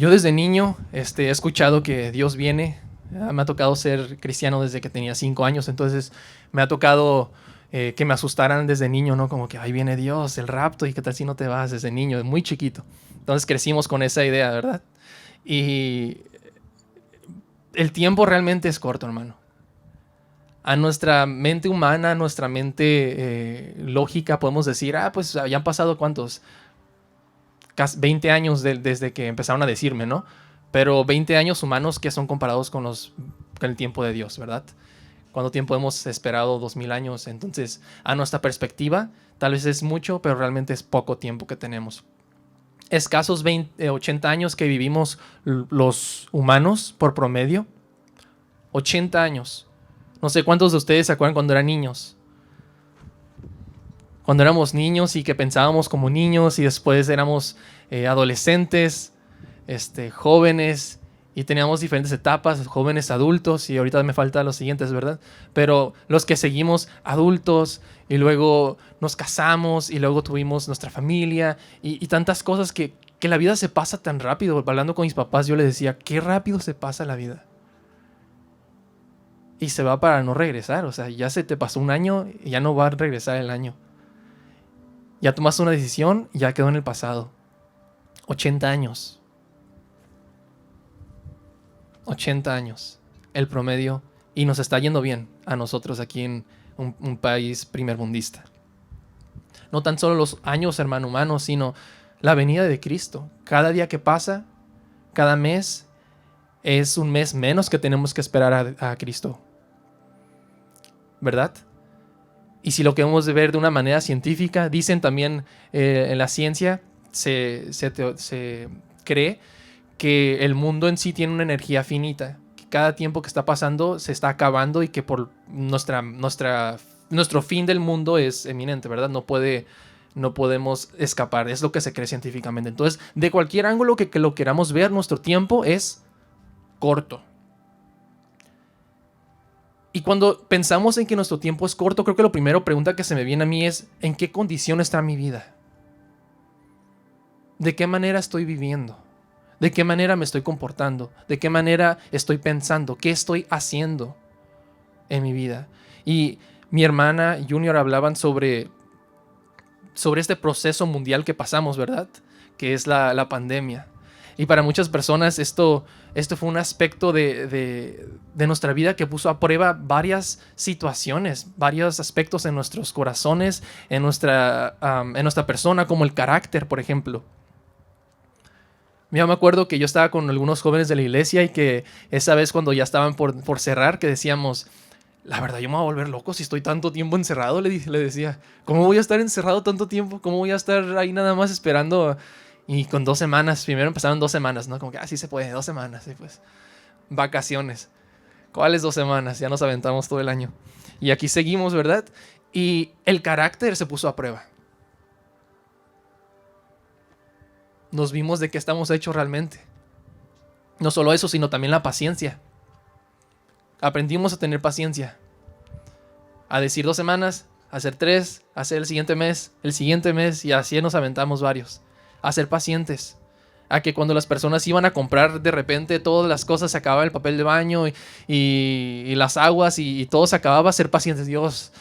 Yo desde niño he escuchado que Dios viene. Me ha tocado ser cristiano desde que tenía 5 años, entonces me ha tocado que me asustaran desde niño, ¿no? Como que ahí viene Dios, el rapto, y qué tal si no te vas desde niño, muy chiquito. Entonces crecimos con esa idea, ¿verdad? Y el tiempo realmente es corto, hermano. A nuestra mente humana, a nuestra mente lógica, podemos decir, pues ya han pasado cuántos, casi 20 años desde que empezaron a decirme, ¿no? Pero 20 años humanos que son comparados con el tiempo de Dios, ¿verdad? ¿Cuánto tiempo hemos esperado? 2000 años. Entonces, a nuestra perspectiva, tal vez es mucho, pero realmente es poco tiempo que tenemos. Escasos 80 años que vivimos los humanos por promedio. 80 años. No sé cuántos de ustedes se acuerdan cuando eran niños. Cuando éramos niños y que pensábamos como niños y después éramos adolescentes, jóvenes, y teníamos diferentes etapas, jóvenes, adultos, y ahorita me faltan los siguientes, ¿verdad? Pero los que seguimos adultos y luego nos casamos y luego tuvimos nuestra familia y tantas cosas que la vida se pasa tan rápido. Hablando con mis papás yo les decía, qué rápido se pasa la vida. Y se va para no regresar, o sea, ya se te pasó un año y ya no va a regresar el año. Ya tomaste una decisión y ya quedó en el pasado. 80 años. 80 años. El promedio. Y nos está yendo bien a nosotros aquí en un país primermundista. No tan solo los años, hermano humano, sino la venida de Cristo. Cada día que pasa, cada mes, es un mes menos que tenemos que esperar a Cristo. ¿Verdad? Y si lo queremos ver de una manera científica, dicen también en la ciencia, se cree que el mundo en sí tiene una energía finita, que cada tiempo que está pasando se está acabando y que por nuestro fin del mundo es eminente, ¿verdad? No podemos escapar, es lo que se cree científicamente. Entonces, de cualquier ángulo que lo queramos ver, nuestro tiempo es corto. Y cuando pensamos en que nuestro tiempo es corto, creo que la primera pregunta que se me viene a mí es, ¿en qué condición está mi vida? ¿De qué manera estoy viviendo? ¿De qué manera me estoy comportando? ¿De qué manera estoy pensando? ¿Qué estoy haciendo en mi vida? Y mi hermana Junior hablaban sobre este proceso mundial que pasamos, ¿verdad? Que es la pandemia. Y para muchas personas esto fue un aspecto de nuestra vida que puso a prueba varias situaciones, varios aspectos en nuestros corazones, en nuestra persona, como el carácter, por ejemplo. Yo me acuerdo que yo estaba con algunos jóvenes de la iglesia y que esa vez cuando ya estaban por cerrar, que decíamos, la verdad yo me voy a volver loco si estoy tanto tiempo encerrado, le decía. ¿Cómo voy a estar encerrado tanto tiempo? ¿Cómo voy a estar ahí nada más esperando? Y con 2 semanas, primero empezaron 2 semanas, ¿no? Como que, sí se puede, 2 semanas, y pues, vacaciones. ¿Cuáles 2 semanas? Ya nos aventamos todo el año. Y aquí seguimos, ¿verdad? Y el carácter se puso a prueba. Nos vimos de qué estamos hechos realmente. No solo eso, sino también la paciencia. Aprendimos a tener paciencia. A decir 2 semanas, a hacer 3, a hacer el siguiente mes, y así nos aventamos varios. A ser pacientes. A que cuando las personas iban a comprar de repente todas las cosas, se acababa el papel de baño y las aguas y todo se acababa, a ser pacientes. Dios,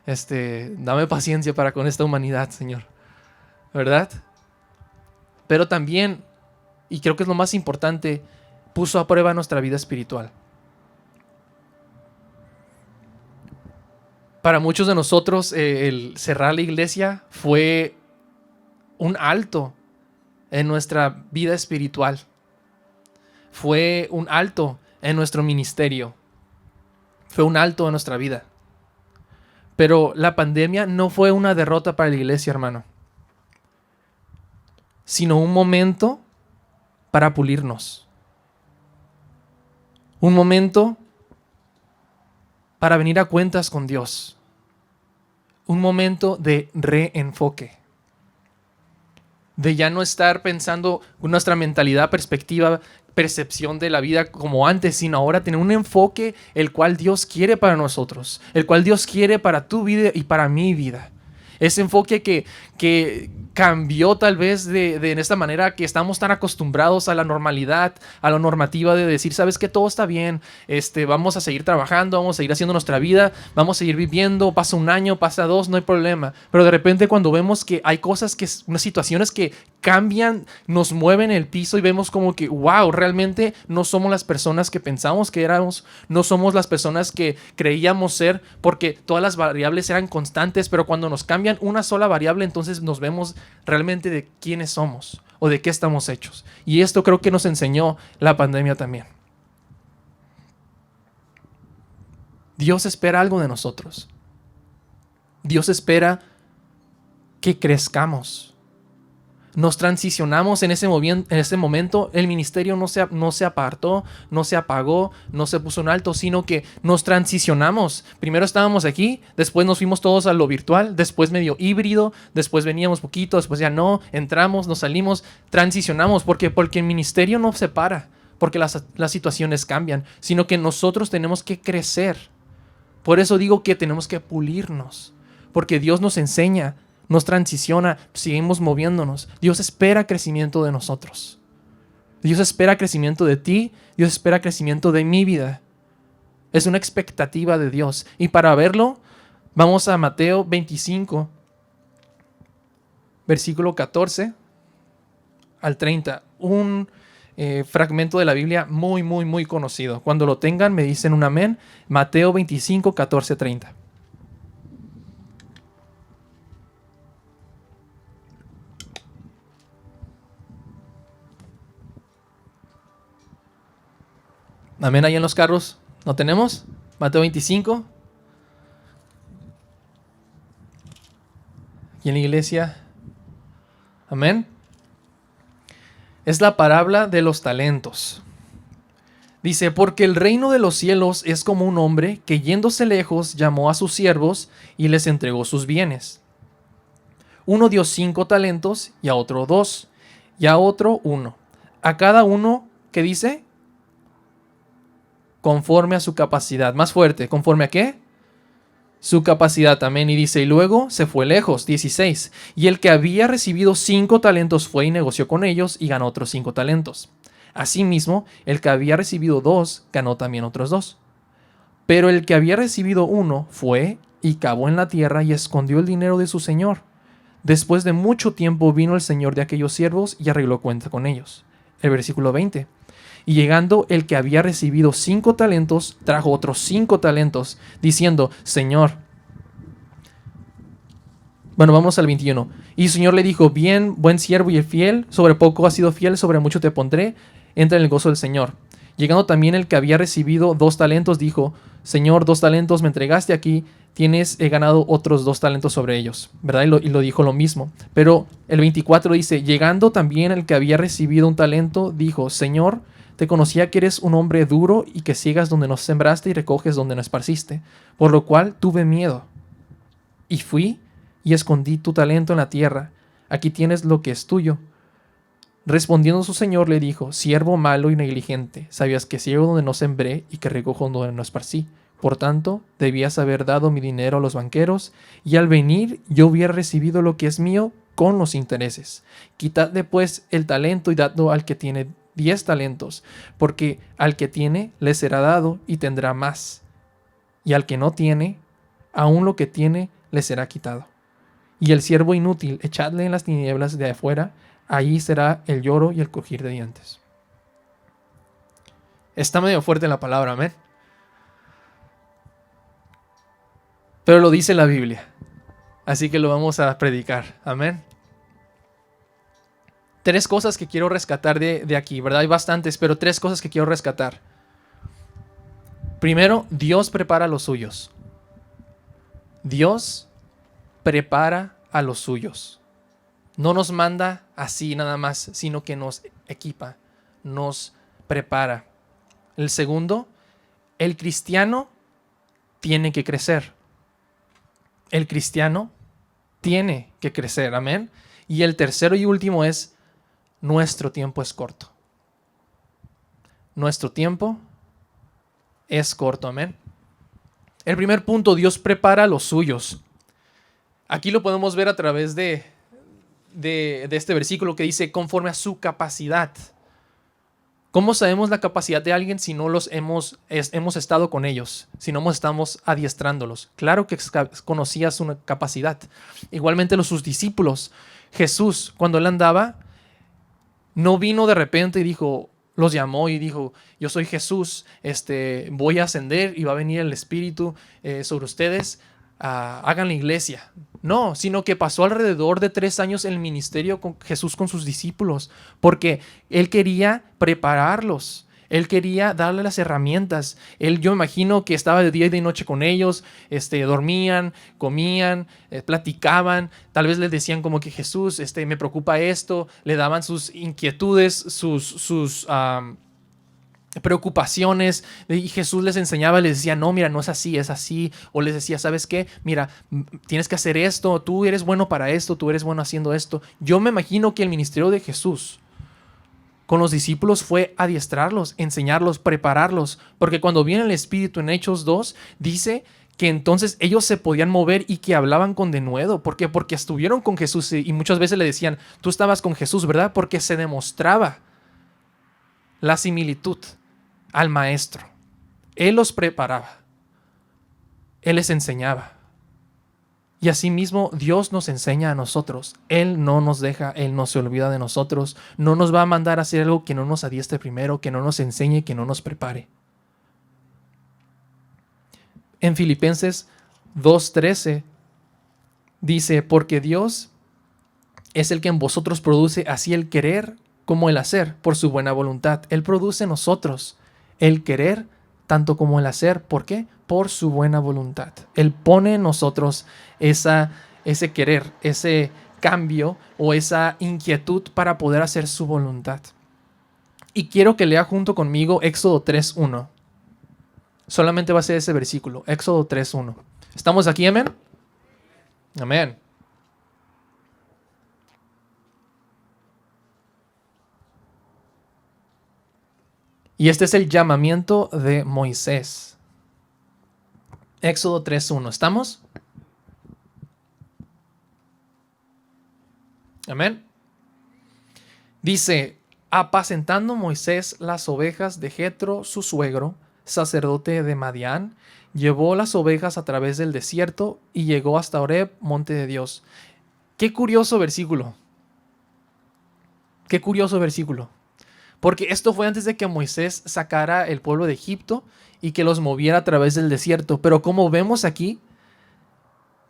dame paciencia para con esta humanidad, Señor. ¿Verdad? Pero también, y creo que es lo más importante, puso a prueba nuestra vida espiritual. Para muchos de nosotros, el cerrar la iglesia fue un alto en nuestra vida espiritual. Fue un alto en nuestro ministerio. Fue un alto en nuestra vida. Pero la pandemia no fue una derrota para la iglesia, hermano, sino un momento para pulirnos. Un momento para venir a cuentas con Dios. Un momento de reenfoque. De ya no estar pensando con nuestra mentalidad, perspectiva, percepción de la vida como antes, sino ahora tener un enfoque el cual Dios quiere para nosotros, el cual Dios quiere para tu vida y para mi vida. Ese enfoque que cambió tal vez de esta manera que estamos tan acostumbrados a la normalidad, a la normativa de decir, sabes que todo está bien, vamos a seguir trabajando, vamos a seguir haciendo nuestra vida, vamos a seguir viviendo, pasa un año, pasa dos, no hay problema. Pero de repente cuando vemos que hay cosas, unas situaciones que cambian, nos mueven el piso y vemos como que, wow, realmente no somos las personas que pensamos que éramos, no somos las personas que creíamos ser, porque todas las variables eran constantes, pero cuando nos cambian una sola variable, entonces nos vemos realmente de quiénes somos o de qué estamos hechos. Y esto creo que nos enseñó la pandemia también. Dios espera algo de nosotros. Dios espera que crezcamos. Nos transicionamos en ese momento. El ministerio no se apartó, no se apagó, no se puso en alto, sino que nos transicionamos. Primero estábamos aquí, después nos fuimos todos a lo virtual, después medio híbrido, después veníamos poquito, después ya no, entramos, nos salimos, transicionamos, porque el ministerio no se para, porque las situaciones cambian, sino que nosotros tenemos que crecer. Por eso digo que tenemos que pulirnos, porque Dios nos enseña, nos transiciona, seguimos moviéndonos. Dios espera crecimiento de nosotros. Dios espera crecimiento de ti. Dios espera crecimiento de mi vida. Es una expectativa de Dios. Y para verlo, vamos a Mateo 25, versículo 14 al 30. Un fragmento de la Biblia muy, muy, muy conocido. Cuando lo tengan, me dicen un amén. Mateo 25, 14, 30. Amén, ahí en los carros. ¿No tenemos? Mateo 25. Aquí en la iglesia. Amén. Es la parábola de los talentos. Dice, porque el reino de los cielos es como un hombre que yéndose lejos llamó a sus siervos y les entregó sus bienes. Uno dio 5 talentos y a otro 2 y a otro 1. A cada uno, ¿qué dice? Conforme a su capacidad. Más fuerte, ¿conforme a qué? Su capacidad también. Y dice, y luego se fue lejos, 16. Y el que había recibido 5 talentos fue y negoció con ellos y ganó otros 5 talentos. Asimismo, el que había recibido 2 ganó también otros 2. Pero el que había recibido 1 fue y cavó en la tierra y escondió el dinero de su señor. Después de mucho tiempo vino el señor de aquellos siervos y arregló cuenta con ellos. El versículo 20. Y llegando el que había recibido 5 talentos, trajo otros 5 talentos, diciendo, Señor. Bueno, vamos al 21. Y su señor le dijo, bien, buen siervo y fiel, sobre poco has sido fiel, sobre mucho te pondré, entra en el gozo del Señor. Llegando también el que había recibido 2 talentos, dijo, Señor, 2 talentos me entregaste aquí, tienes ganado otros 2 talentos sobre ellos, ¿verdad? Y lo dijo lo mismo. Pero el 24 dice, llegando también el que había recibido 1 talento, dijo, Señor, te conocía que eres un hombre duro y que ciegas donde no sembraste y recoges donde no esparciste, por lo cual tuve miedo. Y fui y escondí tu talento en la tierra. Aquí tienes lo que es tuyo. Respondiendo su señor le dijo, siervo malo y negligente, sabías que ciego donde no sembré y que recojo donde no esparcí. Por tanto, debías haber dado mi dinero a los banqueros, y al venir yo hubiera recibido lo que es mío con los intereses. Quitadle pues el talento y dadlo al que tiene 10 talentos, porque al que tiene le será dado y tendrá más, y al que no tiene, aún lo que tiene le será quitado. Y el siervo inútil, echadle en las tinieblas de afuera, allí será el lloro y el crujir de dientes. Está medio fuerte la palabra, amén. Pero lo dice la Biblia, así que lo vamos a predicar, amén. 3 cosas que quiero rescatar de aquí, ¿verdad? Hay bastantes, pero 3 cosas que quiero rescatar. Primero, Dios prepara a los suyos. Dios prepara a los suyos. No nos manda así nada más, sino que nos equipa, nos prepara. El segundo, el cristiano tiene que crecer. El cristiano tiene que crecer, amén. Y el tercero y último es, nuestro tiempo es corto. Nuestro tiempo es corto, amén. El primer punto, Dios prepara a los suyos. Aquí lo podemos ver a través de este versículo que dice conforme a su capacidad. ¿Cómo sabemos la capacidad de alguien si no los hemos estado con ellos? Si no estamos adiestrándolos. Claro que conocía su capacidad. Igualmente sus discípulos. Jesús, cuando él andaba, no vino de repente y dijo, los llamó y dijo, yo soy Jesús, voy a ascender y va a venir el Espíritu sobre ustedes, hagan la iglesia. No, sino que pasó alrededor de 3 años el ministerio con Jesús con sus discípulos, porque él quería prepararlos. Él quería darle las herramientas. Yo imagino que estaba de día y de noche con ellos, dormían, comían, platicaban. Tal vez les decían como que Jesús, me preocupa esto. Le daban sus inquietudes, sus preocupaciones, y Jesús les enseñaba, les decía, no, mira, no es así, es así, o les decía, ¿sabes qué? Mira, tienes que hacer esto, tú eres bueno para esto, tú eres bueno haciendo esto. Yo me imagino que el ministerio de Jesús con los discípulos fue adiestrarlos, enseñarlos, prepararlos, porque cuando viene el Espíritu en Hechos 2, dice que entonces ellos se podían mover y que hablaban con denuedo. ¿Por qué? Porque estuvieron con Jesús y muchas veces le decían, tú estabas con Jesús, ¿verdad? Porque se demostraba la similitud al maestro. Él los preparaba. Él les enseñaba. Y asimismo Dios nos enseña a nosotros. Él no nos deja, Él no se olvida de nosotros. No nos va a mandar a hacer algo que no nos adiestre primero, que no nos enseñe, que no nos prepare. En Filipenses 2:13 dice, porque Dios es el que en vosotros produce así el querer como el hacer por su buena voluntad. Él produce en nosotros el querer tanto como el hacer. ¿Por qué? Por su buena voluntad. Él pone en nosotros ese querer, ese cambio o esa inquietud para poder hacer su voluntad. Y quiero que lea junto conmigo Éxodo 3:1. Solamente va a ser ese versículo, Éxodo 3:1. ¿Estamos aquí, amén? Amén. Y este es el llamamiento de Moisés. Éxodo 3:1. ¿Estamos? Amén. Dice, apacentando Moisés las ovejas de Jetro, su suegro, sacerdote de Madián, llevó las ovejas a través del desierto y llegó hasta Horeb, monte de Dios. Qué curioso versículo. Qué curioso versículo. Porque esto fue antes de que Moisés sacara el pueblo de Egipto y que los moviera a través del desierto. Pero como vemos aquí,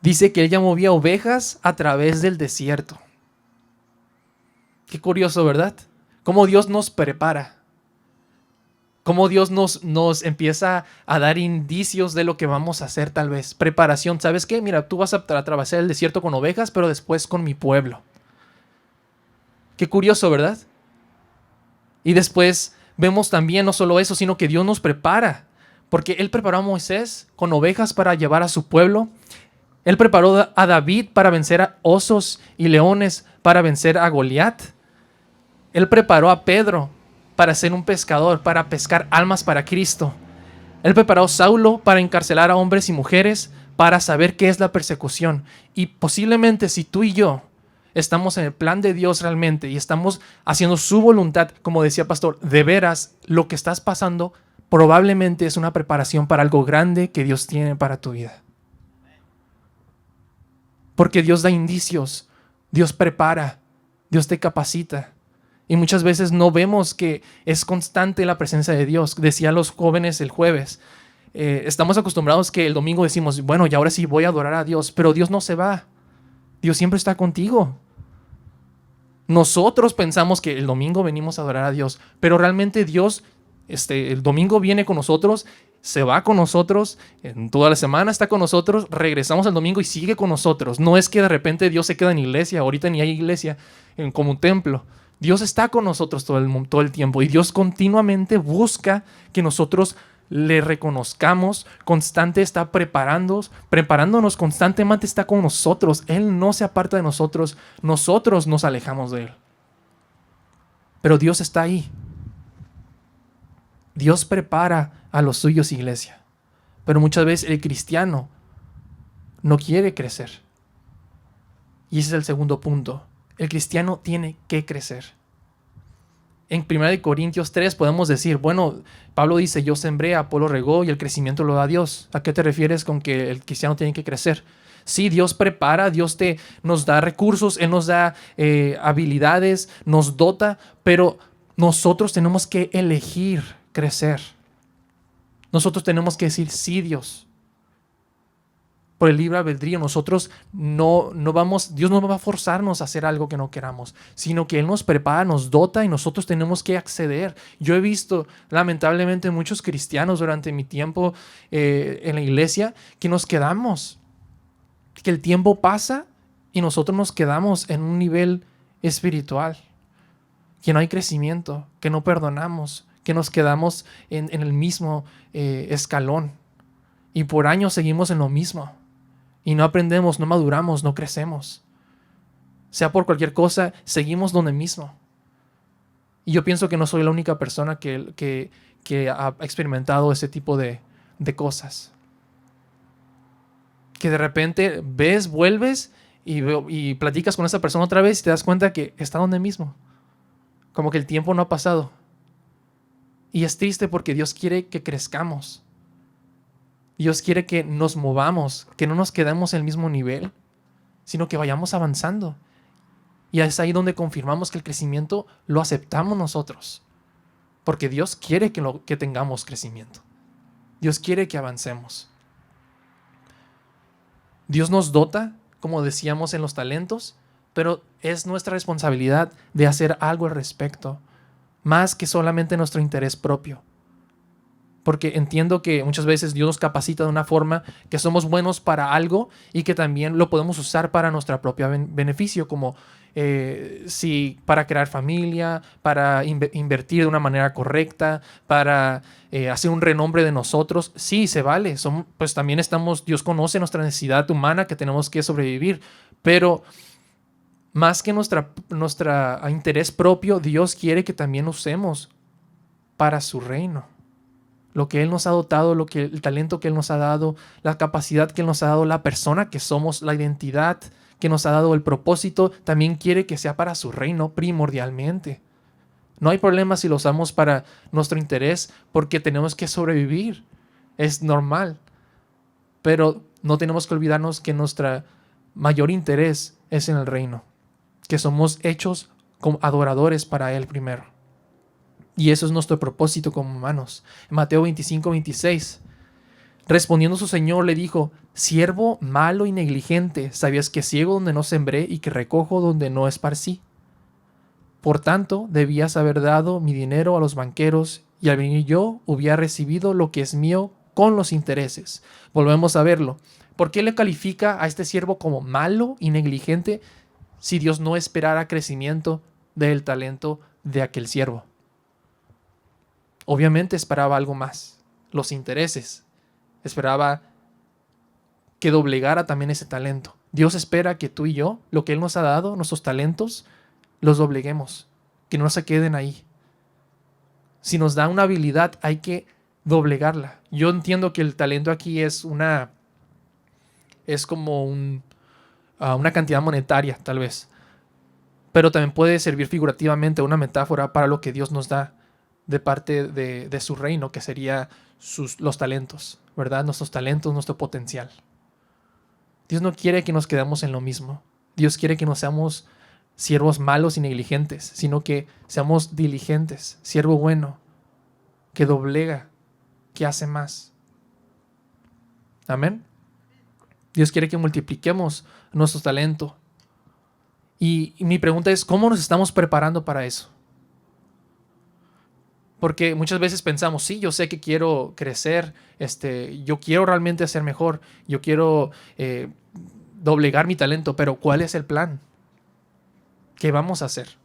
dice que él ya movía ovejas a través del desierto. Qué curioso, ¿verdad? Cómo Dios nos prepara. Cómo Dios nos empieza a dar indicios de lo que vamos a hacer tal vez. Preparación. ¿Sabes qué? Mira, tú vas a atravesar el desierto con ovejas, pero después con mi pueblo. Qué curioso, ¿verdad? Y después vemos también no solo eso, sino que Dios nos prepara. Porque Él preparó a Moisés con ovejas para llevar a su pueblo. Él preparó a David para vencer a osos y leones, para vencer a Goliat. Él preparó a Pedro para ser un pescador, para pescar almas para Cristo. Él preparó a Saulo para encarcelar a hombres y mujeres, para saber qué es la persecución. Y posiblemente si tú y yo estamos en el plan de Dios realmente y estamos haciendo su voluntad, como decía Pastor, de veras, lo que estás pasando probablemente es una preparación para algo grande que Dios tiene para tu vida. Porque Dios da indicios, Dios prepara, Dios te capacita. Y muchas veces no vemos que es constante la presencia de Dios. Decía a los jóvenes el jueves, estamos acostumbrados que el domingo decimos, bueno, y ahora sí voy a adorar a Dios, pero Dios no se va. Dios siempre está contigo. Nosotros pensamos que el domingo venimos a adorar a Dios, pero realmente Dios, el domingo viene con nosotros, se va con nosotros, en toda la semana está con nosotros, regresamos el domingo y sigue con nosotros. No es que de repente Dios se queda en iglesia, ahorita ni hay iglesia como un templo. Dios está con nosotros todo el tiempo y Dios continuamente busca que nosotros le reconozcamos, constante está preparándonos, constantemente está con nosotros. Él no se aparta de nosotros, nosotros nos alejamos de Él. Pero Dios está ahí. Dios prepara a los suyos, iglesia. Pero muchas veces el cristiano no quiere crecer. Y ese es el segundo punto. El cristiano tiene que crecer. En 1 Corintios 3 podemos decir, bueno, Pablo dice, yo sembré, Apolo regó y el crecimiento lo da Dios. ¿A qué te refieres con que el cristiano tiene que crecer? Sí, Dios prepara, nos da recursos, Él nos da habilidades, nos dota, pero nosotros tenemos que elegir crecer. Nosotros tenemos que decir, sí, Dios. Por el libre albedrío, nosotros Dios no va a forzarnos a hacer algo que no queramos, sino que Él nos prepara, nos dota y nosotros tenemos que acceder. Yo he visto, lamentablemente, muchos cristianos durante mi tiempo en la iglesia que nos quedamos, que el tiempo pasa y nosotros nos quedamos en un nivel espiritual, que no hay crecimiento, que no perdonamos, que nos quedamos en el mismo escalón y por años seguimos en lo mismo. Y no aprendemos, no maduramos, no crecemos. Sea por cualquier cosa, seguimos donde mismo. Y yo pienso que no soy la única persona que ha experimentado ese tipo de cosas. Que de repente vuelves y platicas con esa persona otra vez y te das cuenta que está donde mismo. Como que el tiempo no ha pasado. Y es triste porque Dios quiere que crezcamos. Dios quiere que nos movamos, que no nos quedemos en el mismo nivel, sino que vayamos avanzando. Y es ahí donde confirmamos que el crecimiento lo aceptamos nosotros. Porque Dios quiere que tengamos crecimiento. Dios quiere que avancemos. Dios nos dota, como decíamos, en los talentos, pero es nuestra responsabilidad de hacer algo al respecto, más que solamente nuestro interés propio. Porque entiendo que muchas veces Dios nos capacita de una forma que somos buenos para algo y que también lo podemos usar para nuestro propio beneficio, como para crear familia, para invertir de una manera correcta, para hacer un renombre de nosotros. Sí, se vale. Pues también Dios conoce nuestra necesidad humana que tenemos que sobrevivir, pero más que nuestro interés propio, Dios quiere que también usemos para su reino. Lo que Él nos ha dotado, el talento que Él nos ha dado, la capacidad que Él nos ha dado, la persona que somos, la identidad que nos ha dado, el propósito, también quiere que sea para su reino primordialmente. No hay problema si lo usamos para nuestro interés porque tenemos que sobrevivir. Es normal. Pero no tenemos que olvidarnos que nuestro mayor interés es en el reino. Que somos hechos como adoradores para Él primero. Y eso es nuestro propósito como humanos. En Mateo 25:26, respondiendo su señor le dijo, siervo malo y negligente, ¿sabías que ciego donde no sembré y que recojo donde no esparcí? Por tanto, debías haber dado mi dinero a los banqueros y al venir yo hubiera recibido lo que es mío con los intereses. Volvemos a verlo. ¿Por qué le califica a este siervo como malo y negligente si Dios no esperara crecimiento del talento de aquel siervo? Obviamente esperaba algo más, los intereses. Esperaba que doblegara también ese talento. Dios espera que tú y yo, lo que Él nos ha dado, nuestros talentos, los dobleguemos, que no se queden ahí. Si nos da una habilidad, hay que doblegarla. Yo entiendo que el talento aquí es como una cantidad monetaria, tal vez. Pero también puede servir figurativamente una metáfora para lo que Dios nos da de parte de su reino, que sería los talentos, ¿verdad? Nuestros talentos, nuestro potencial. Dios no quiere que nos quedemos en lo mismo. Dios quiere que no seamos siervos malos y negligentes, sino que seamos diligentes, siervo bueno, que doblega, que hace más. Amén. Dios quiere que multipliquemos nuestro talento. Y mi pregunta es, ¿cómo nos estamos preparando para eso? Porque muchas veces pensamos, sí, yo sé que quiero crecer, yo quiero realmente ser mejor, yo quiero doblegar mi talento, pero ¿cuál es el plan? ¿Qué vamos a hacer?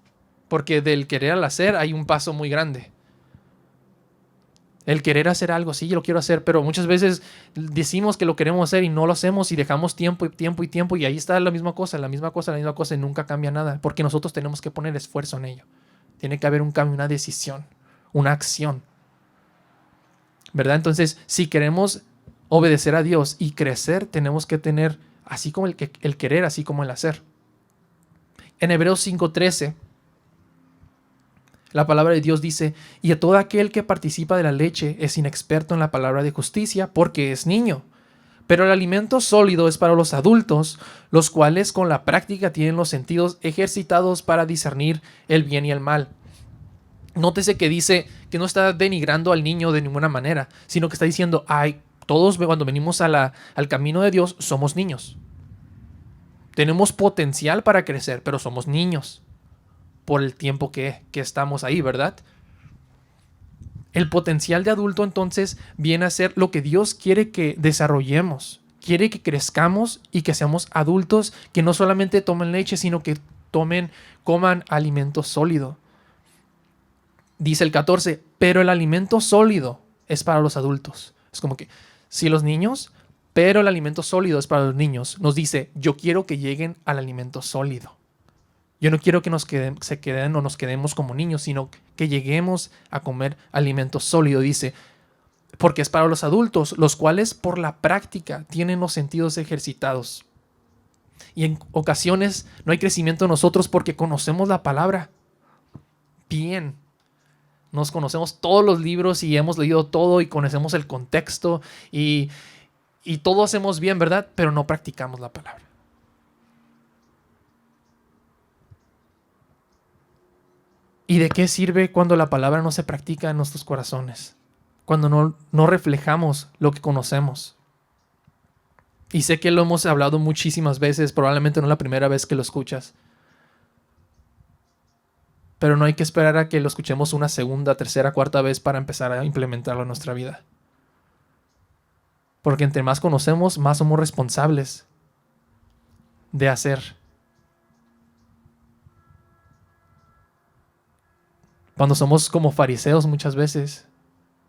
Porque del querer al hacer hay un paso muy grande. El querer hacer algo, sí, yo lo quiero hacer, pero muchas veces decimos que lo queremos hacer y no lo hacemos y dejamos tiempo y ahí está la misma cosa y nunca cambia nada, porque nosotros tenemos que poner esfuerzo en ello. Tiene que haber un cambio, una decisión, una acción, ¿verdad? Entonces, si queremos obedecer a Dios y crecer, tenemos que tener así como el querer, así como el hacer. En Hebreos 5:13, la palabra de Dios dice: y a todo aquel que participa de la leche es inexperto en la palabra de justicia, porque es niño. Pero el alimento sólido es para los adultos, los cuales con la práctica tienen los sentidos ejercitados para discernir el bien y el mal. Nótese que dice que no está denigrando al niño de ninguna manera, sino que está diciendo: ay, todos cuando venimos al camino de Dios somos niños. Tenemos potencial para crecer, pero somos niños por el tiempo que estamos ahí, ¿verdad? El potencial de adulto entonces viene a ser lo que Dios quiere que desarrollemos. Quiere que crezcamos y que seamos adultos que no solamente tomen leche, sino que coman alimento sólido. Dice el 14, pero el alimento sólido es para los adultos. Es como que, sí, los niños, pero el alimento sólido es para los niños. Nos dice: yo quiero que lleguen al alimento sólido. Yo no quiero que nos quedemos como niños, sino que lleguemos a comer alimento sólido. Dice, porque es para los adultos, los cuales por la práctica tienen los sentidos ejercitados. Y en ocasiones no hay crecimiento en nosotros porque conocemos la palabra bien. Nos conocemos todos los libros y hemos leído todo y conocemos el contexto y todo hacemos bien, ¿verdad? Pero no practicamos la palabra. ¿Y de qué sirve cuando la palabra no se practica en nuestros corazones? Cuando no reflejamos lo que conocemos. Y sé que lo hemos hablado muchísimas veces, probablemente no es la primera vez que lo escuchas. Pero no hay que esperar a que lo escuchemos una segunda, tercera, cuarta vez para empezar a implementarlo en nuestra vida. Porque entre más conocemos, más somos responsables de hacer. Cuando somos como fariseos muchas veces,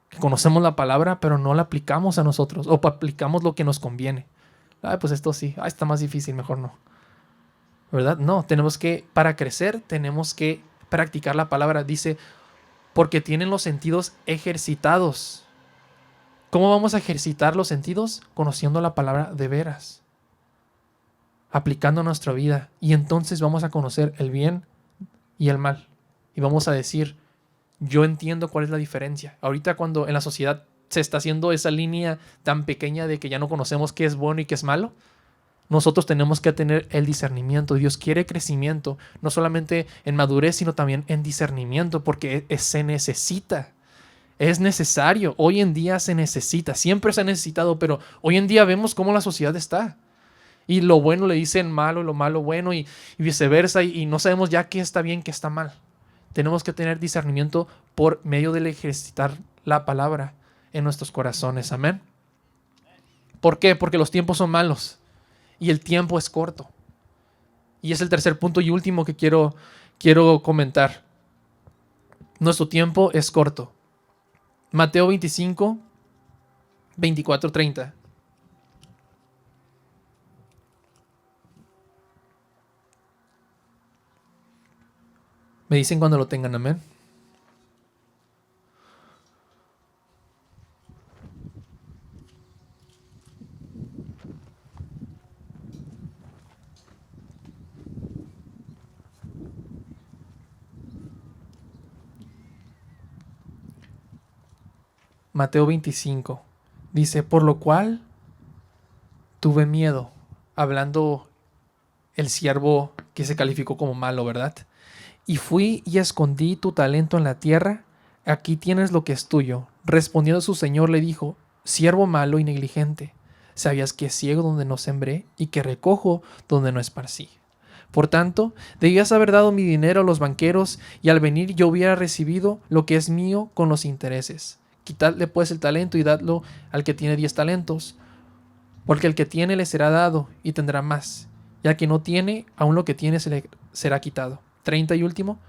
que conocemos la palabra, pero no la aplicamos a nosotros, o aplicamos lo que nos conviene. Pues esto sí, está más difícil, mejor no. ¿Verdad? No, para crecer, tenemos que practicar la palabra. Dice, porque tienen los sentidos ejercitados. ¿Cómo vamos a ejercitar los sentidos? Conociendo la palabra de veras. Aplicando a nuestra vida. Y entonces vamos a conocer el bien y el mal. Y vamos a decir, yo entiendo cuál es la diferencia. Ahorita cuando en la sociedad se está haciendo esa línea tan pequeña de que ya no conocemos qué es bueno y qué es malo, nosotros tenemos que tener el discernimiento. Dios quiere crecimiento, no solamente en madurez, sino también en discernimiento, porque se necesita. Es necesario. Hoy en día se necesita. Siempre se ha necesitado, pero hoy en día vemos cómo la sociedad está. Y lo bueno le dicen malo, lo malo bueno y viceversa. Y no sabemos ya qué está bien, qué está mal. Tenemos que tener discernimiento por medio de ejercitar la palabra en nuestros corazones. Amén. ¿Por qué? Porque los tiempos son malos y el tiempo es corto. Y es el tercer punto y último que quiero comentar. Nuestro tiempo es corto. Mateo 25, 24, 30. Me dicen cuando lo tengan, amén. Mateo 25 dice, por lo cual tuve miedo, hablando el siervo que se calificó como malo, ¿verdad? Y fui y escondí tu talento en la tierra, aquí tienes lo que es tuyo. Respondiendo su señor le dijo, siervo malo y negligente, sabías que ciego donde no sembré y que recojo donde no esparcí. Por tanto, debías haber dado mi dinero a los banqueros y al venir yo hubiera recibido lo que es mío con los intereses. Quitadle pues el talento y dadlo al que tiene 10 talentos, porque el que tiene le será dado y tendrá más, y al que no tiene, aún lo que tiene se le será quitado. 30 y último.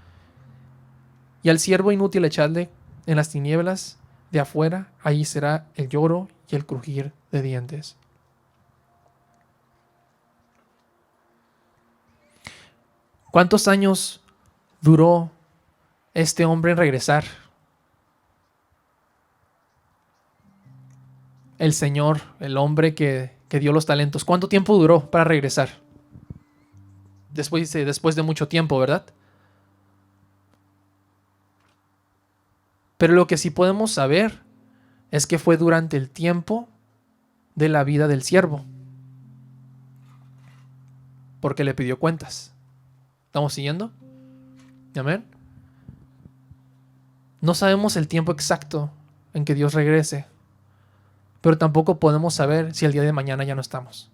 Y al siervo inútil echadle en las tinieblas de afuera, allí será el lloro y el crujir de dientes. ¿Cuántos años duró este hombre en regresar? El Señor, el hombre que dio los talentos, ¿cuánto tiempo duró para regresar? después de mucho tiempo, ¿verdad? Pero lo que sí podemos saber es que fue durante el tiempo de la vida del siervo, porque le pidió cuentas. ¿Estamos siguiendo? Amén. No sabemos el tiempo exacto en que Dios regrese, pero tampoco podemos saber si el día de mañana ya no estamos.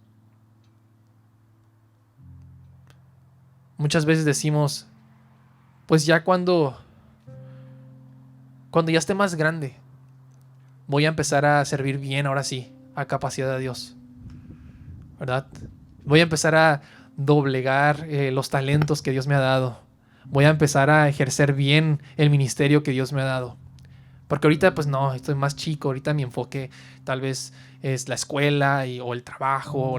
Muchas veces decimos, pues ya cuando ya esté más grande, voy a empezar a servir bien, ahora sí, a capacidad de Dios, ¿verdad? Voy a empezar a doblegar los talentos que Dios me ha dado. Voy a empezar a ejercer bien el ministerio que Dios me ha dado. Porque ahorita pues no, estoy más chico, ahorita mi enfoque tal vez es la escuela o el trabajo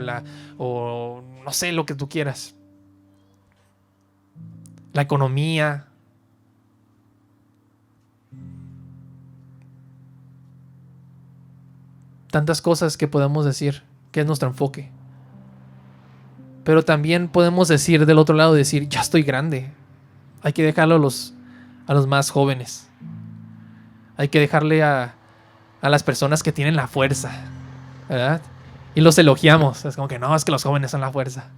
o no sé, lo que tú quieras. La economía. Tantas cosas que podemos decir que es nuestro enfoque. Pero también podemos decir del otro lado, decir, ya estoy grande. Hay que dejarlo a los más jóvenes. Hay que dejarle a las personas que tienen la fuerza, ¿verdad? Y los elogiamos. Es como que no, es que los jóvenes son la fuerza.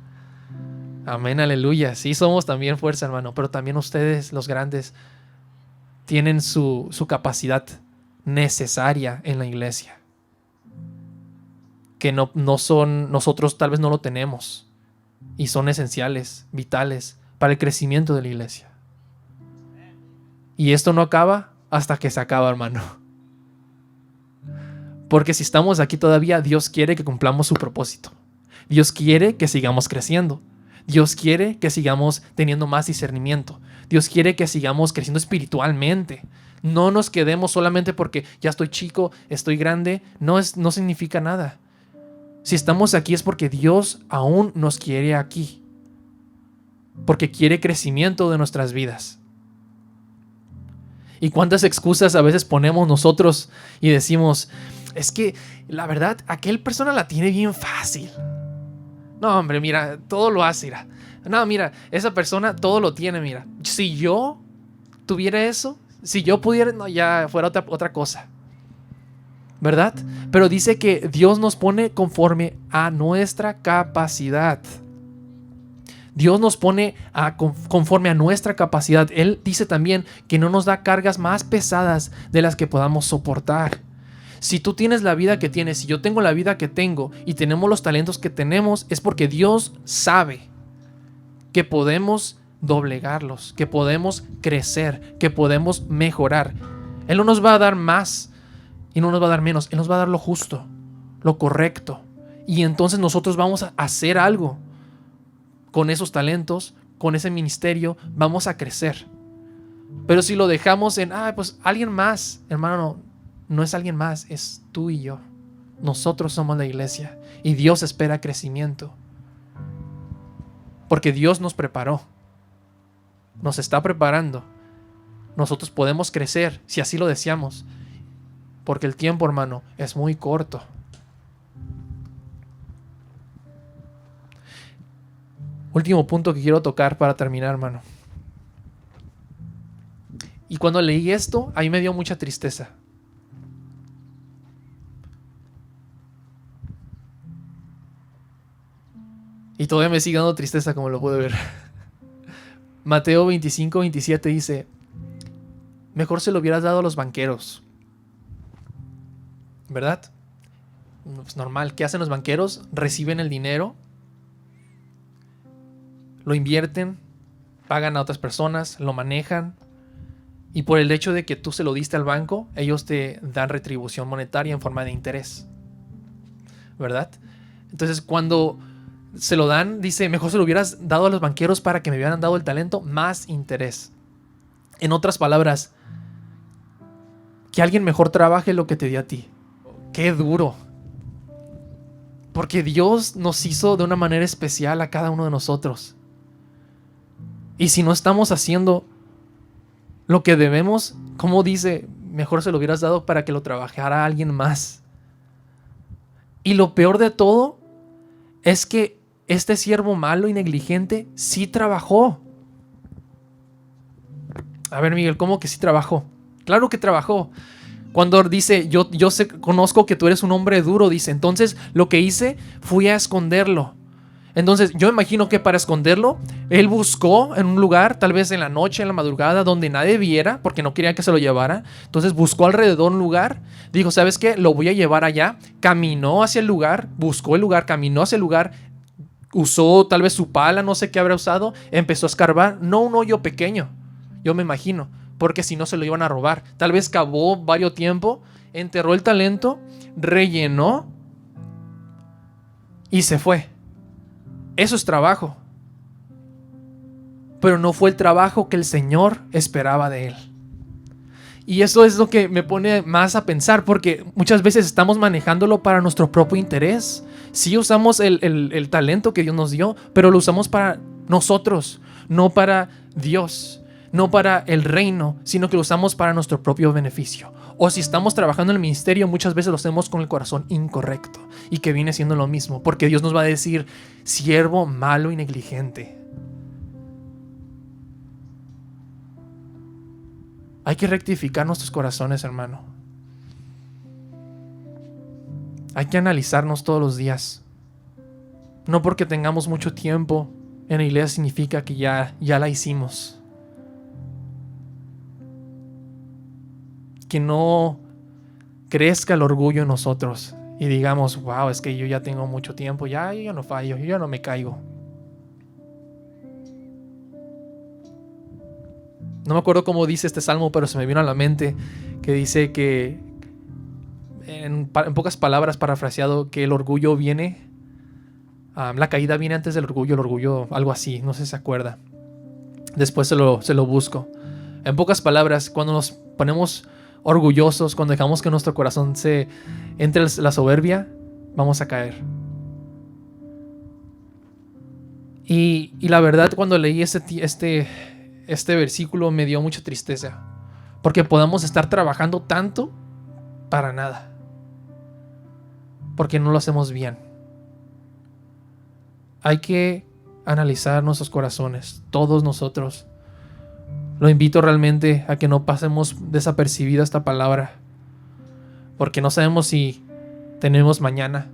Amén, aleluya. Sí somos también fuerza, hermano. Pero también ustedes, los grandes, tienen su capacidad necesaria en la iglesia. Que no son, nosotros tal vez no lo tenemos. Y son esenciales, vitales, para el crecimiento de la iglesia. Y esto no acaba hasta que se acaba, hermano. Porque si estamos aquí todavía, Dios quiere que cumplamos su propósito. Dios quiere que sigamos creciendo. Dios quiere que sigamos teniendo más discernimiento. Dios quiere que sigamos creciendo espiritualmente. No nos quedemos solamente porque ya estoy chico, estoy grande. No significa nada. Si estamos aquí es porque Dios aún nos quiere aquí. Porque quiere crecimiento de nuestras vidas. Y cuántas excusas a veces ponemos nosotros y decimos, es que la verdad, aquel persona la tiene bien fácil. No, hombre, mira, todo lo hace, mira. No, mira, esa persona todo lo tiene, mira. Si yo tuviera eso, si yo pudiera, no, ya fuera otra cosa. ¿Verdad? Pero dice que Dios nos pone conforme a nuestra capacidad. Dios nos pone conforme a nuestra capacidad. Él dice también que no nos da cargas más pesadas de las que podamos soportar. Si tú tienes la vida que tienes, si yo tengo la vida que tengo y tenemos los talentos que tenemos, es porque Dios sabe que podemos doblegarlos, que podemos crecer, que podemos mejorar. Él no nos va a dar más y no nos va a dar menos. Él nos va a dar lo justo, lo correcto. Y entonces nosotros vamos a hacer algo con esos talentos, con ese ministerio, vamos a crecer. Pero si lo dejamos en, pues alguien más, hermano, no es alguien más, es tú y yo. Nosotros somos la iglesia y Dios espera crecimiento. Porque Dios nos preparó, nos está preparando. Nosotros podemos crecer si así lo deseamos. Porque el tiempo, hermano, es muy corto. Último punto que quiero tocar para terminar, hermano. Y cuando leí esto, a mí me dio mucha tristeza. Y todavía me sigue dando tristeza, como lo puede ver. Mateo 25-27 dice, mejor se lo hubieras dado a los banqueros. ¿Verdad? Pues normal. ¿Qué hacen los banqueros? Reciben el dinero, lo invierten, pagan a otras personas, lo manejan. Y por el hecho de que tú se lo diste al banco, ellos te dan retribución monetaria en forma de interés. ¿Verdad? Entonces, cuando se lo dan, dice, mejor se lo hubieras dado a los banqueros para que me hubieran dado el talento más interés. En otras palabras, que alguien mejor trabaje lo que te dio a ti. ¡Qué duro! Porque Dios nos hizo de una manera especial a cada uno de nosotros. Y si no estamos haciendo lo que debemos, como dice, mejor se lo hubieras dado para que lo trabajara alguien más. Y lo peor de todo es que este siervo malo y negligente sí trabajó. A ver, Miguel, ¿cómo que sí trabajó? Claro que trabajó. Cuando dice, conozco que tú eres un hombre duro, dice, entonces lo que hice fui a esconderlo. Entonces yo imagino que para esconderlo, él buscó en un lugar, tal vez en la noche, en la madrugada, donde nadie viera, porque no quería que se lo llevara. Entonces buscó alrededor un lugar, dijo, ¿sabes qué? Lo voy a llevar allá. Caminó hacia el lugar, buscó el lugar, caminó hacia el lugar, usó tal vez su pala, no sé qué habrá usado, empezó a escarbar, no un hoyo pequeño, yo me imagino, porque si no se lo iban a robar. Tal vez cavó varios tiempo, enterró el talento, rellenó y se fue. Eso es trabajo. Pero no fue el trabajo que el Señor esperaba de él. Y eso es lo que me pone más a pensar, porque muchas veces estamos manejándolo para nuestro propio interés. Sí usamos el talento que Dios nos dio, pero lo usamos para nosotros, no para Dios, no para el reino, sino que lo usamos para nuestro propio beneficio. O si estamos trabajando en el ministerio, muchas veces lo hacemos con el corazón incorrecto, y que viene siendo lo mismo, porque Dios nos va a decir, siervo malo y negligente. Hay que rectificar nuestros corazones, hermano. Hay que analizarnos todos los días. No porque tengamos mucho tiempo en la iglesia significa que ya la hicimos. Que no crezca el orgullo en nosotros y digamos, wow, es que yo ya tengo mucho tiempo, yo ya no fallo, yo ya no me caigo. No me acuerdo cómo dice este salmo, pero se me vino a la mente que dice que, en pocas palabras parafraseado, que el orgullo viene, la caída viene antes del orgullo, el orgullo, algo así, no sé si se acuerda. Después se lo busco. En pocas palabras, cuando nos ponemos orgullosos, cuando dejamos que nuestro corazón se entre la soberbia, vamos a caer. Y la verdad, cuando leí este versículo me dio mucha tristeza, porque podamos estar trabajando tanto para nada, porque no lo hacemos bien. Hay que analizar nuestros corazones, todos nosotros. Lo invito realmente a que no pasemos desapercibida esta palabra, porque no sabemos si tenemos mañana,